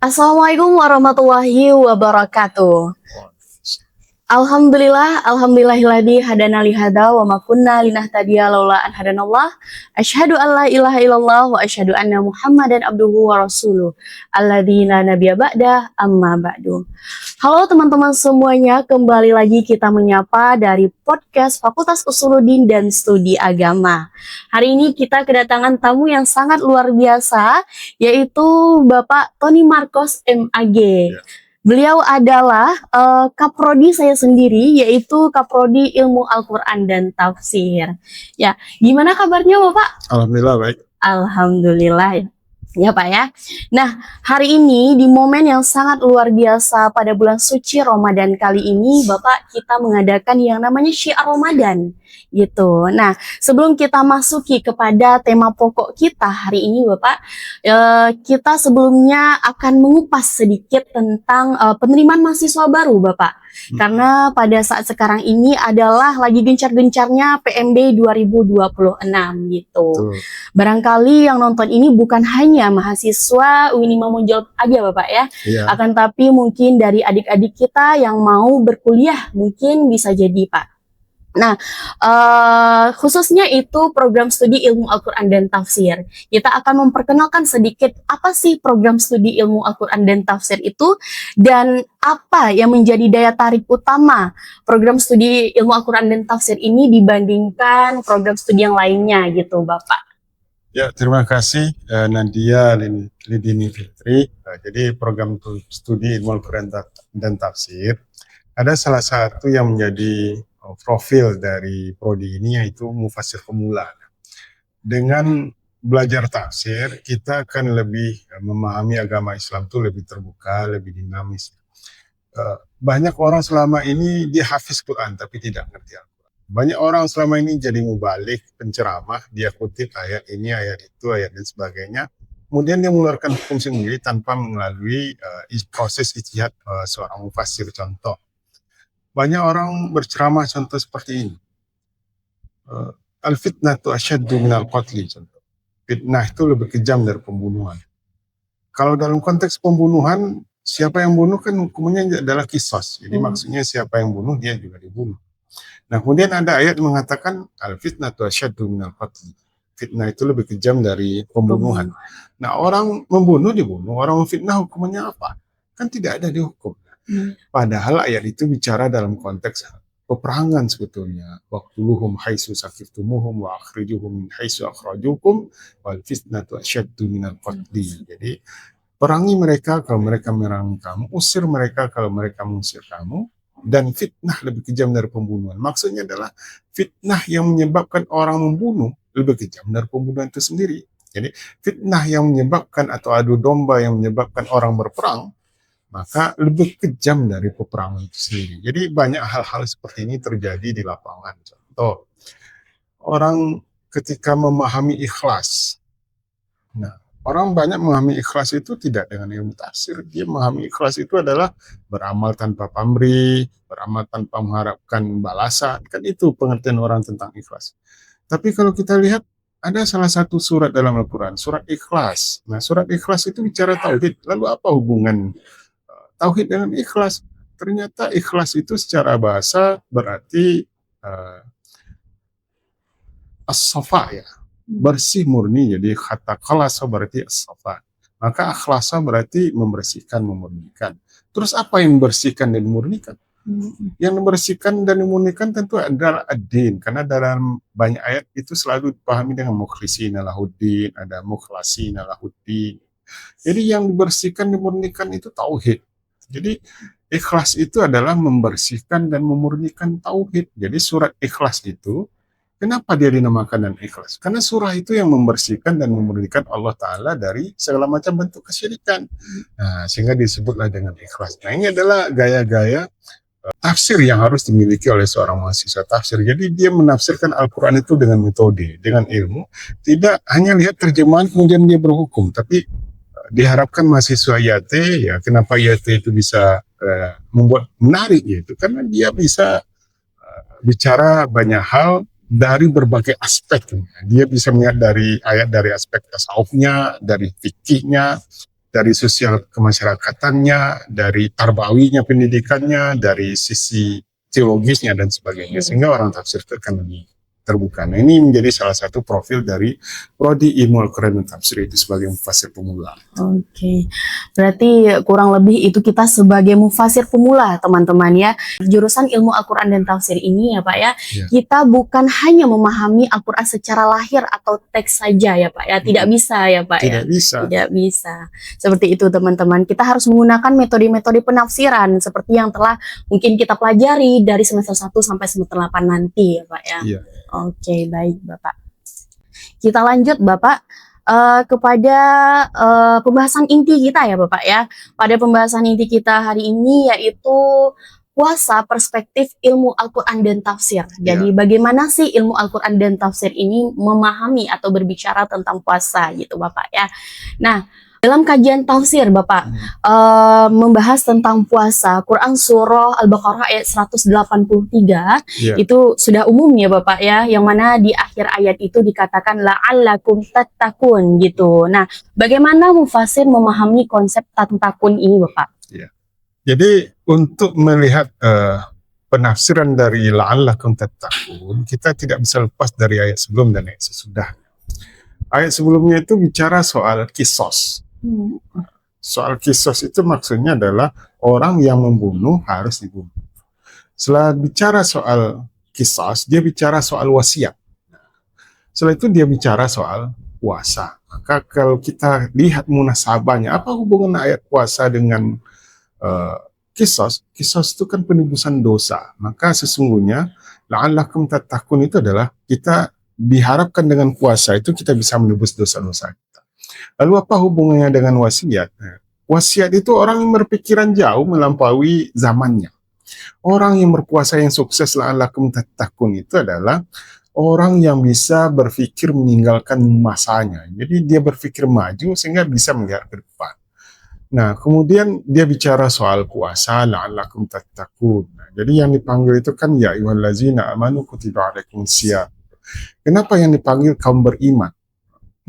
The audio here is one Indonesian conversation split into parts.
Assalamualaikum warahmatullahi wabarakatuh. Alhamdulillahilladzi hadana li hadza wa ma kunna linahtadiya laula an hadanallah. Asyhadu an la ilaha illallah wa asyhadu anna Muhammadan abduhu wa rasuluh. Alladzi la nabiyya ba'da amma ba'du. Halo teman-teman semuanya, kembali lagi kita menyapa dari podcast Fakultas Usuluddin dan Studi Agama. Hari ini kita kedatangan tamu yang sangat luar biasa, yaitu Bapak Tony Marcos MAG. Beliau adalah kaprodi saya sendiri, yaitu kaprodi Ilmu Al-Quran dan Tafsir. Ya, gimana kabarnya Bapak? Alhamdulillah baik. Alhamdulillah ya Pak ya. Nah, hari ini di momen yang sangat luar biasa pada bulan suci Ramadan kali ini, Bapak, kita mengadakan yang namanya Syiar Ramadan gitu. Nah, sebelum kita masuki kepada tema pokok kita hari ini Bapak, kita sebelumnya akan mengupas sedikit tentang penerimaan mahasiswa baru Bapak. Karena pada saat sekarang ini adalah lagi gencar-gencarnya PMB 2026 gitu. Barangkali yang nonton ini bukan hanya mahasiswa UIN Imamudjolib aja Bapak ya. Akan tapi mungkin dari adik-adik kita yang mau berkuliah mungkin bisa jadi Pak. Nah, khususnya itu program studi ilmu Al-Quran dan Tafsir. Kita akan memperkenalkan sedikit apa sih program studi ilmu Al-Quran dan Tafsir itu, dan apa yang menjadi daya tarik utama program studi ilmu Al-Quran dan Tafsir ini dibandingkan program studi yang lainnya gitu Bapak. Ya, terima kasih Nadia Lidini Fitri. Jadi program studi ilmu Al-Quran dan Tafsir ada salah satu yang menjadi profil dari prodi ini, yaitu mufassir pemula. Dengan belajar tafsir, kita akan lebih memahami agama Islam itu lebih terbuka, lebih dinamis. Banyak orang selama ini dia hafiz Quran tapi tidak ngerti Al-Quran. Banyak orang selama ini jadi mubalik, penceramah, dia kutip ayat ini, ayat itu, ayat dan sebagainya. Kemudian dia mengeluarkan hukum sendiri tanpa melalui proses ijtihad seorang mufassir. Contoh, banyak orang berceramah contoh seperti ini. Al-fitnatu asyaddu minal qatli, contoh. Fitnah itu lebih kejam dari pembunuhan. Kalau dalam konteks pembunuhan, siapa yang bunuh kan hukumnya adalah qisas. Jadi maksudnya siapa yang bunuh, dia juga dibunuh. Nah, kemudian ada ayat mengatakan al-fitnatu asyaddu minal qatli. Fitnah itu lebih kejam dari pembunuhan. Nah, orang membunuh dibunuh, orang memfitnah hukumnya apa? Kan tidak ada dihukum. Padahal ayat itu bicara dalam konteks peperangan sebetulnya. Waqtuluhum haitsu saqiftumuhum wa akhrijuhum min haitsu akhrajukum wal fitnatu asyaddu minal qatli. Jadi perangi mereka kalau mereka menyerang kamu, usir mereka kalau mereka mengusir kamu, dan fitnah lebih kejam dari pembunuhan. Maksudnya adalah fitnah yang menyebabkan orang membunuh lebih kejam dari pembunuhan itu sendiri. Jadi fitnah yang menyebabkan atau adu domba yang menyebabkan orang berperang, maka lebih kejam dari peperangan itu sendiri. Jadi banyak hal-hal seperti ini terjadi di lapangan. Contoh, orang ketika memahami ikhlas. Nah, orang banyak memahami ikhlas itu tidak dengan ilmu tafsir. Dia memahami ikhlas itu adalah beramal tanpa pamrih, beramal tanpa mengharapkan balasan. Kan itu pengertian orang tentang ikhlas. Tapi kalau kita lihat, ada salah satu surat dalam Al-Quran, surat Ikhlas. Nah, surat Ikhlas itu bicara tauhid. Lalu apa hubungan tauhid dengan ikhlas? Ternyata ikhlas itu secara bahasa berarti as-safa ya, bersih murni. Jadi kata khalasa berarti as-safa. Maka akhlasa berarti membersihkan, memurnikan. Terus apa yang membersihkan dan memurnikan? Yang membersihkan dan memurnikan tentu adalah ad-din, karena dalam banyak ayat itu selalu dipahami dengan mukhlishina lahuddin, ada mukhlashina lahuddin. Jadi yang dibersihkan, dimurnikan itu tauhid. Jadi ikhlas itu adalah membersihkan dan memurnikan tauhid. Jadi surat Ikhlas itu, kenapa dia dinamakan dan ikhlas? Karena surah itu yang membersihkan dan memurnikan Allah Ta'ala dari segala macam bentuk kesyirikan. Nah, sehingga disebutlah dengan ikhlas. Nah, ini adalah gaya-gaya tafsir yang harus dimiliki oleh seorang mahasiswa tafsir. Jadi dia menafsirkan Al-Quran itu dengan metode, dengan ilmu. Tidak hanya lihat terjemahan kemudian dia berhukum, tapi diharapkan mahasiswa IAT, ya kenapa IAT itu bisa membuat menarik gitu, karena dia bisa bicara banyak hal dari berbagai aspek. Dia bisa melihat dari ayat dari aspek tasawufnya, dari fikihnya, dari sosial kemasyarakatannya, dari tarbawinya pendidikannya, dari sisi teologisnya dan sebagainya, sehingga orang tafsir itu akan lebih terbuka. Nah, ini menjadi salah satu profil dari prodi ilmu Al-Quran dan tafsir itu sebagai mufassir pemula. Oke, berarti kurang lebih itu kita sebagai mufasir pemula, teman-teman ya. Jurusan ilmu Al-Quran dan tafsir ini ya Pak ya, Ya. kita bukan hanya memahami Al-Quran secara lahir atau teks saja ya Pak ya, tidak bisa ya Pak ya. Tidak bisa. Tidak bisa. Seperti itu teman-teman, kita harus menggunakan metode-metode penafsiran seperti yang telah mungkin kita pelajari dari semester 1 sampai semester 8 nanti ya Pak ya. Iya. Oke, baik Bapak. Kita lanjut Bapak kepada pembahasan inti kita ya Bapak ya. Pada pembahasan inti kita hari ini yaitu puasa perspektif ilmu Al-Quran dan tafsir. Jadi bagaimana sih ilmu Al-Quran dan tafsir ini memahami atau berbicara tentang puasa gitu Bapak ya. Nah, dalam kajian tafsir Bapak membahas tentang puasa, Quran surah Al-Baqarah ayat 183 itu sudah umum ya Bapak ya, yang mana di akhir ayat itu dikatakan la'allakum tattaqun gitu. Nah, bagaimana mufasir memahami konsep tattaqun ini Bapak? Ya. Jadi untuk melihat penafsiran dari la'allakum tattaqun, kita tidak bisa lepas dari ayat sebelum dan ayat sesudah. Ayat sebelumnya itu bicara soal kisos. Soal kisos itu maksudnya adalah orang yang membunuh harus dibunuh. Setelah bicara soal kisos, dia bicara soal wasiat. Setelah itu dia bicara soal puasa. Maka kalau kita lihat munasabahnya, apa hubungan ayat puasa dengan kisos? Kisos itu kan penebusan dosa. Maka sesungguhnya la'allakum tattaqun itu adalah kita diharapkan dengan puasa itu kita bisa menebus dosa-dosa kita. Lalu apa hubungannya dengan wasiat? Wasiat itu orang yang berpikiran jauh melampaui zamannya. Orang yang berpuasa yang sukses la'allakum tattaqun itu adalah orang yang bisa berpikir meninggalkan masanya. Jadi dia berpikir maju sehingga bisa melihat ke depan. Nah, kemudian dia bicara soal puasa la'allakum tattaqun. Jadi yang dipanggil itu kan ya ayyuhallazina amanu kutiba alaikumus syiyam. Kenapa yang dipanggil kaum beriman?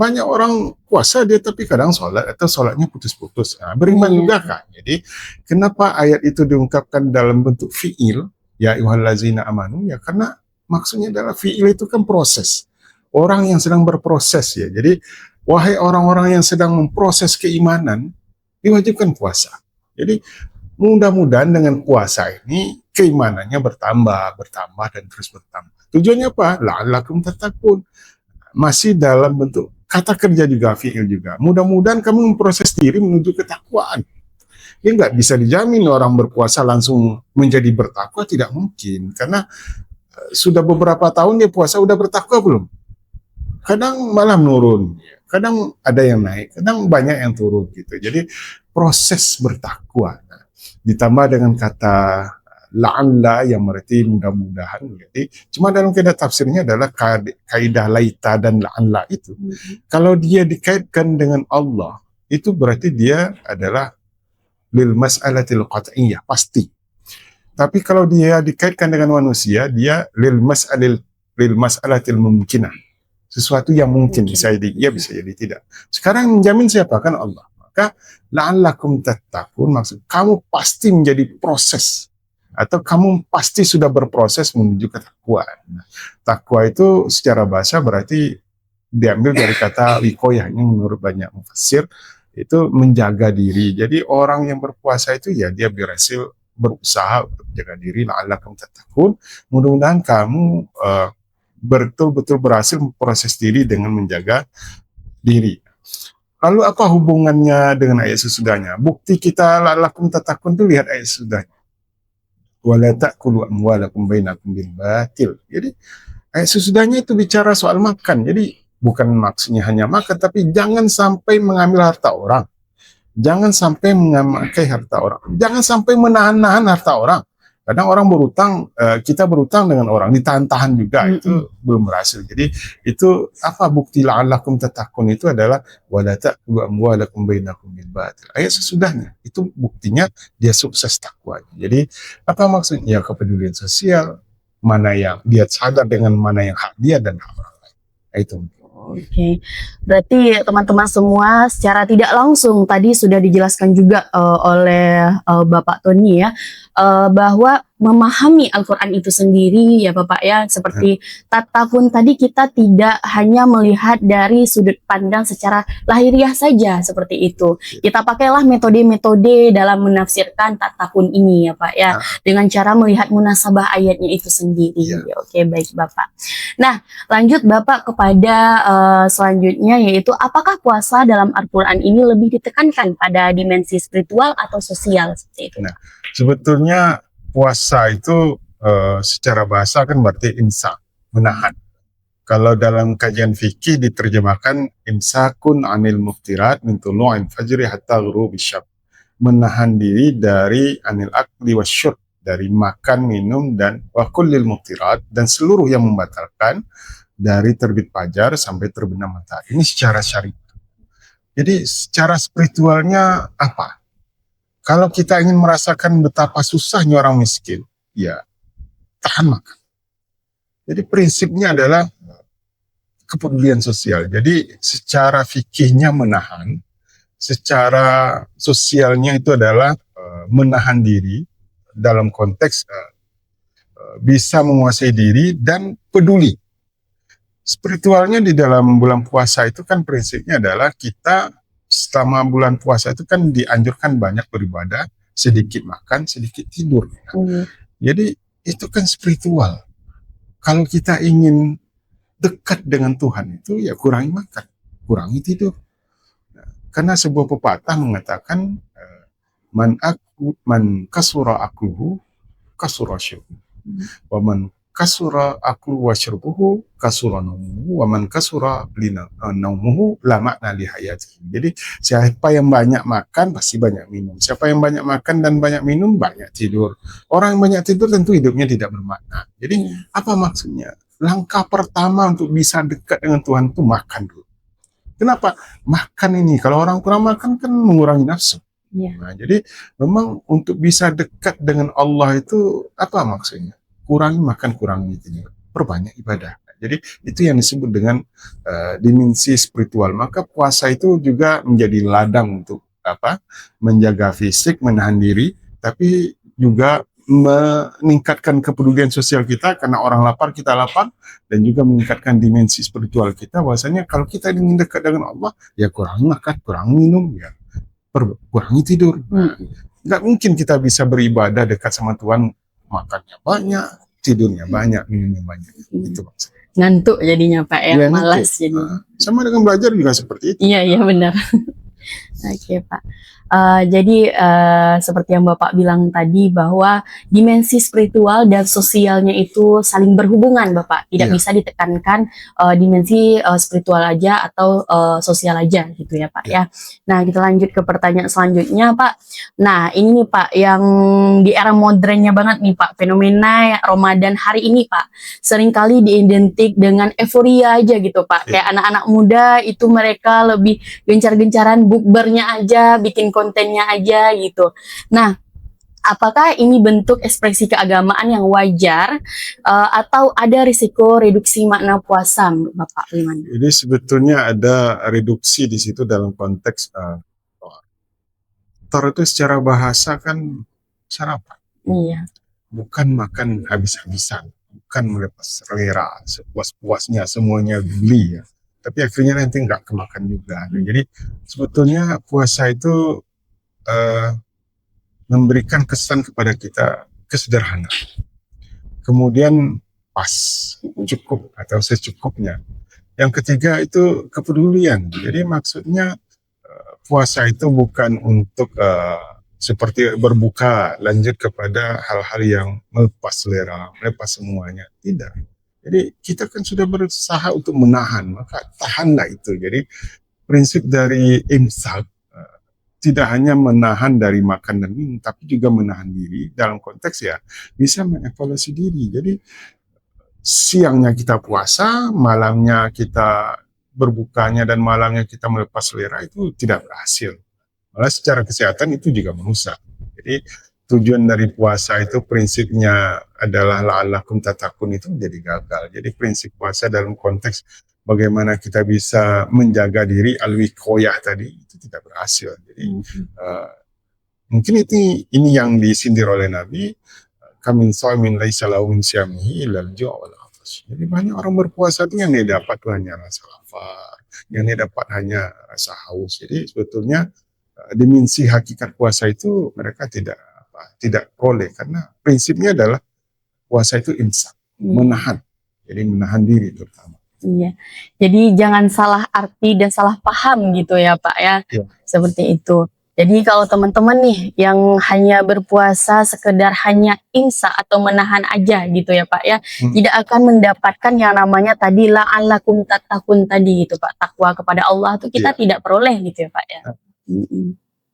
Banyak orang puasa dia tapi kadang sholat atau sholatnya putus-putus. Nah, beriman juga kan. Jadi kenapa ayat itu diungkapkan dalam bentuk fi'il, ya ayyuhallazina amanu, ya karena maksudnya adalah fi'il itu kan proses. Orang yang sedang berproses ya. Jadi wahai orang-orang yang sedang memproses keimanan, diwajibkan puasa. Jadi mudah-mudahan dengan puasa ini keimanannya bertambah dan terus bertambah. Tujuannya apa? La'allakum tattaqun. Masih dalam bentuk kata kerja juga, fi'il juga. Mudah-mudahan kamu memproses diri menuju ketakwaan. Ini nggak bisa dijamin orang berpuasa langsung menjadi bertakwa, tidak mungkin. Karena sudah beberapa tahun dia puasa, udah bertakwa belum? Kadang malah menurun, kadang ada yang naik, kadang banyak yang turun gitu. Jadi proses bertakwa. Nah, ditambah dengan kata la'alla yang berarti mudah-mudahan. Jadi cuma dalam kaidah tafsirnya adalah kaidah laita dan la'alla itu. Kalau dia dikaitkan dengan Allah, itu berarti dia adalah lil mas'alatil qat'iyyah, pasti. Tapi kalau dia dikaitkan dengan manusia, dia lil mas'alatil mumkinah. Sesuatu yang mungkin bisa jadi iya, bisa jadi tidak. Sekarang menjamin siapa? Kan Allah. Maka la'allakum tattaqun, maksud kamu pasti menjadi proses atau kamu pasti sudah berproses menuju ketakwaan. Nah, takwa itu secara bahasa berarti diambil dari kata wikoyah, ini menurut banyak mufassir itu menjaga diri. Jadi orang yang berpuasa itu ya dia berhasil berusaha untuk menjaga diri. La'allakum tattaqun, mudah-mudahan kamu betul-betul berhasil memproses diri dengan menjaga diri. Lalu apa hubungannya dengan ayat sesudahnya? Bukti kita la'allakum tattaqun itu lihat ayat sesudahnya. Wala ta'kulu amwalakum bainakum bil batil. Jadi ayat sesudahnya itu bicara soal makan. Jadi bukan maksudnya hanya makan, tapi jangan sampai mengambil harta orang. Jangan sampai memakai harta orang. Jangan sampai menahan-nahan harta orang. Kadang orang berutang, kita berutang dengan orang, ditahan-tahan juga, itu belum berhasil. Jadi itu apa bukti la'allakum tattaqun itu adalah wala ta'kulu amwalakum bainakum bil batil. Ayat sesudahnya itu buktinya dia sukses takwa. Jadi apa maksudnya? Kepedulian sosial, mana yang dia sadar dengan mana yang hak dia dan hak orang lain. Itu. Oke, berarti teman-teman semua secara tidak langsung tadi sudah dijelaskan juga oleh Bapak Tony ya, bahwa memahami Al-Quran itu sendiri ya Bapak ya, seperti tatawun tadi kita tidak hanya melihat dari sudut pandang secara lahiriah saja seperti itu. Kita pakailah metode-metode dalam menafsirkan tatawun ini ya Pak ya, dengan cara melihat munasabah ayatnya itu sendiri. Oke, baik Bapak. Nah, lanjut Bapak kepada selanjutnya, yaitu apakah puasa dalam Al-Quran ini lebih ditekankan pada dimensi spiritual atau sosial seperti itu? Nah, sebetulnya puasa itu secara bahasa kan berarti imsak, menahan. Kalau dalam kajian fikih diterjemahkan imsakun anil muftirat min tulu'il fajri hatta ghurubi syamsi. Menahan diri dari anil akli wasyurb, dari makan, minum, dan wa kullil muftirat, dan seluruh yang membatalkan dari terbit fajar sampai terbenam matahari. Ini secara syariat. Jadi secara spiritualnya apa? Kalau kita ingin merasakan betapa susahnya orang miskin, ya tahan makan. Jadi prinsipnya adalah kepedulian sosial. Jadi secara fikihnya menahan, secara sosialnya itu adalah menahan diri dalam konteks bisa menguasai diri dan peduli. Spiritualnya di dalam bulan puasa itu kan prinsipnya adalah kita selama bulan puasa itu kan dianjurkan banyak beribadah, sedikit makan, sedikit tidur. Jadi itu kan spiritual. Kalau kita ingin dekat dengan Tuhan itu ya kurangi makan, kurangi tidur. Karena sebuah pepatah mengatakan man kasura akluhu kasura syurbuhu, wa man kasura aklu wa syurbuhu kasura naumuhu, wa man kasura naumuhu la makna li hayatihi. Jadi siapa yang banyak makan pasti banyak minum. Siapa yang banyak makan dan banyak minum banyak tidur. Orang yang banyak tidur tentu hidupnya tidak bermakna. Jadi apa maksudnya? Langkah pertama untuk bisa dekat dengan Tuhan itu makan dulu. Kenapa? Makan ini, kalau orang kurang makan kan mengurangi nafsu. Nah, jadi memang untuk bisa dekat dengan Allah itu apa maksudnya? Kurangi makan, kurangi tidur, perbanyak ibadah. Jadi itu yang disebut dengan dimensi spiritual. Maka puasa itu juga menjadi ladang untuk apa? Menjaga fisik, menahan diri, tapi juga meningkatkan kepedulian sosial kita, karena orang lapar kita lapar, dan juga meningkatkan dimensi spiritual kita. Bahwasanya kalau kita ingin dekat dengan Allah, ya kurangi makan, kurangi minum, ya kurangi tidur. Nggak mungkin kita bisa beribadah dekat sama Tuhan makannya banyak, tidurnya banyak, minumnya banyak. Itu maksudnya. Ngantuk jadinya Pak ya, malas jadinya. Sama dengan belajar juga seperti itu. Iya benar. Oke Pak. Jadi seperti yang Bapak bilang tadi bahwa dimensi spiritual dan sosialnya itu saling berhubungan Bapak. Tidak bisa ditekankan dimensi spiritual aja atau sosial aja gitu ya Pak ya. Nah kita lanjut ke pertanyaan selanjutnya Pak. Nah ini nih Pak yang di era modernnya banget nih Pak. Fenomena Ramadan hari ini Pak. Seringkali diidentik dengan euforia aja gitu Pak. Kayak anak-anak muda itu mereka lebih gencar-gencaran bukbernya aja, bikin kontennya aja gitu. Nah, apakah ini bentuk ekspresi keagamaan yang wajar atau ada risiko reduksi makna puasa, Bapak? Gimana? Jadi sebetulnya ada reduksi di situ dalam konteks Tor itu secara bahasa kan sarapan. Iya. Bukan makan habis-habisan, bukan melepas selera, sepuas-puasnya semuanya beli ya. Tapi akhirnya nanti nggak kemakan juga. Jadi sebetulnya puasa itu memberikan kesan kepada kita kesederhanaan. Kemudian pas, cukup atau secukupnya. Yang ketiga itu kepedulian. Jadi maksudnya puasa itu bukan untuk seperti berbuka lanjut kepada hal-hal yang melepas selera, melepas semuanya. Tidak. Jadi kita kan sudah berusaha untuk menahan, maka tahanlah itu. Jadi prinsip dari imsak tidak hanya menahan dari makan dan minum, tapi juga menahan diri dalam konteks ya bisa mengevaluasi diri. Jadi siangnya kita puasa, malamnya kita berbukanya dan malamnya kita melepas selera itu tidak berhasil. Malah secara kesehatan itu juga merusak. Jadi tujuan dari puasa itu prinsipnya adalah la'allakum tattaqun itu menjadi gagal. Jadi prinsip puasa dalam konteks bagaimana kita bisa menjaga diri al-wiqayah tadi itu tidak berhasil. Jadi mungkin ini yang disindir oleh Nabi, kamin shaimin laisa lahu min siyamihi illal ju' wal 'atash. Jadi banyak orang berpuasa itu yang dia dapat tuh hanya rasa lapar, yang dia dapat hanya rasa haus. Jadi sebetulnya dimensi hakikat puasa itu mereka tidak boleh, karena prinsipnya adalah puasa itu imsak, menahan. Jadi menahan diri terutama. Iya. Jadi jangan salah arti dan salah paham gitu ya Pak ya. Iya. Seperti itu. Jadi kalau teman-teman nih yang hanya berpuasa sekedar hanya imsak atau menahan aja gitu ya Pak ya, tidak akan mendapatkan yang namanya tadi la'allakum tattaqun tadi gitu Pak. Takwa kepada Allah itu kita tidak peroleh gitu ya Pak ya.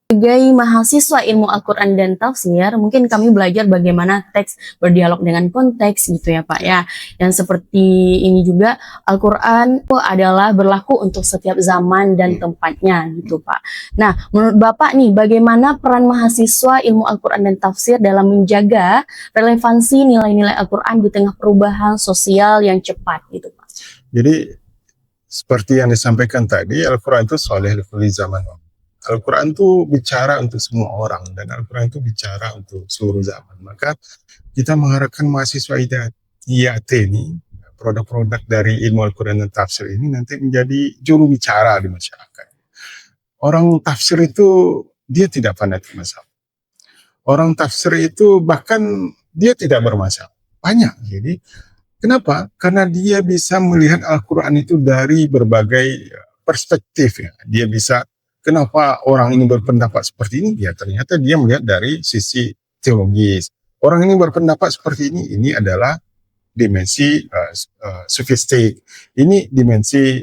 Sebagai mahasiswa ilmu Al-Quran dan tafsir, mungkin kami belajar bagaimana teks berdialog dengan konteks gitu ya Pak ya. Yang seperti ini juga, Al-Quran itu adalah berlaku untuk setiap zaman dan tempatnya gitu Pak. Nah, menurut Bapak nih, bagaimana peran mahasiswa ilmu Al-Quran dan tafsir dalam menjaga relevansi nilai-nilai Al-Quran di tengah perubahan sosial yang cepat gitu Pak? Jadi, seperti yang disampaikan tadi, Al-Quran itu sholih li kulli zaman. Al-Quran itu bicara untuk semua orang, dan Al-Quran itu bicara untuk seluruh zaman. Maka kita mengharapkan mahasiswa IAT ini, produk-produk dari ilmu Al-Quran dan tafsir ini nanti menjadi juru bicara di masyarakat. Orang tafsir itu dia tidak fanatik masalah. Orang tafsir itu bahkan dia tidak bermasalah. Banyak. Jadi kenapa? Karena dia bisa melihat Al-Quran itu dari berbagai perspektif. Ya. Dia bisa, kenapa orang ini berpendapat seperti ini? Ya ternyata dia melihat dari sisi teologis. Orang ini berpendapat seperti ini adalah dimensi sofistik. Ini dimensi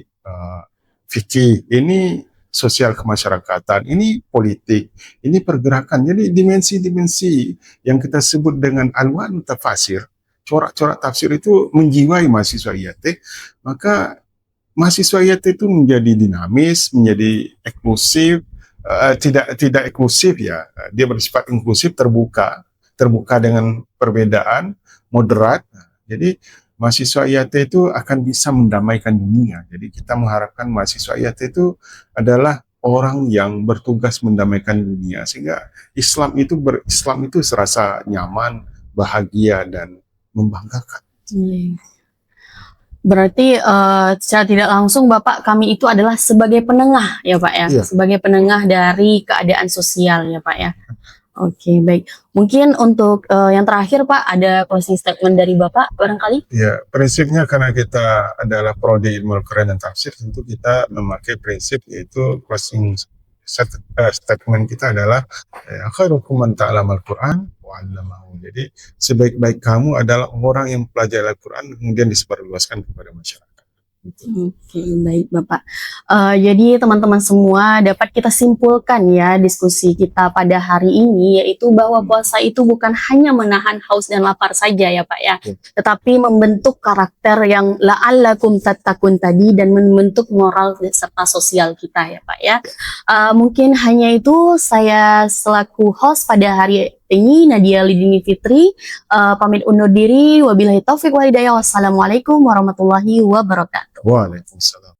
fikih. Ini sosial kemasyarakatan. Ini politik. Ini pergerakan. Jadi dimensi-dimensi yang kita sebut dengan alwan tafasir, corak-corak tafsir itu menjiwai mahasiswa IAT. Maka mahasiswa IAT itu menjadi dinamis, menjadi eksklusif, tidak eksklusif ya, dia bersifat inklusif, terbuka dengan perbedaan, moderat. Jadi mahasiswa IAT itu akan bisa mendamaikan dunia. Jadi kita mengharapkan mahasiswa IAT itu adalah orang yang bertugas mendamaikan dunia, sehingga Islam itu serasa nyaman, bahagia dan membanggakan. Berarti secara tidak langsung Bapak kami itu adalah sebagai penengah ya Pak ya, sebagai penengah dari keadaan sosial ya Pak ya. Oke, baik. Mungkin untuk yang terakhir Pak, ada closing statement dari Bapak barangkali? Ya, prinsipnya karena kita adalah prodi ilmu Al-Quran dan tafsir, tentu kita memakai prinsip yaitu closing statement kita adalah khairukum man ta'allama al-Quran wa 'allamahu. Jadi sebaik-baik kamu adalah orang yang mempelajari Al-Quran kemudian disebarluaskan kepada masyarakat. Oke, baik Bapak. Jadi teman-teman semua dapat kita simpulkan ya diskusi kita pada hari ini, yaitu bahwa puasa itu bukan hanya menahan haus dan lapar saja ya Pak ya, tetapi membentuk karakter yang la'allakum tattaqun tadi dan membentuk moral serta sosial kita ya Pak ya. Mungkin hanya itu, saya selaku host pada hari ini Nadia Lidini Fitri pamit undur diri, wabillahi taufik wal hidayah, wassalamualaikum warahmatullahi wabarakatuh. Waalaikumsalam.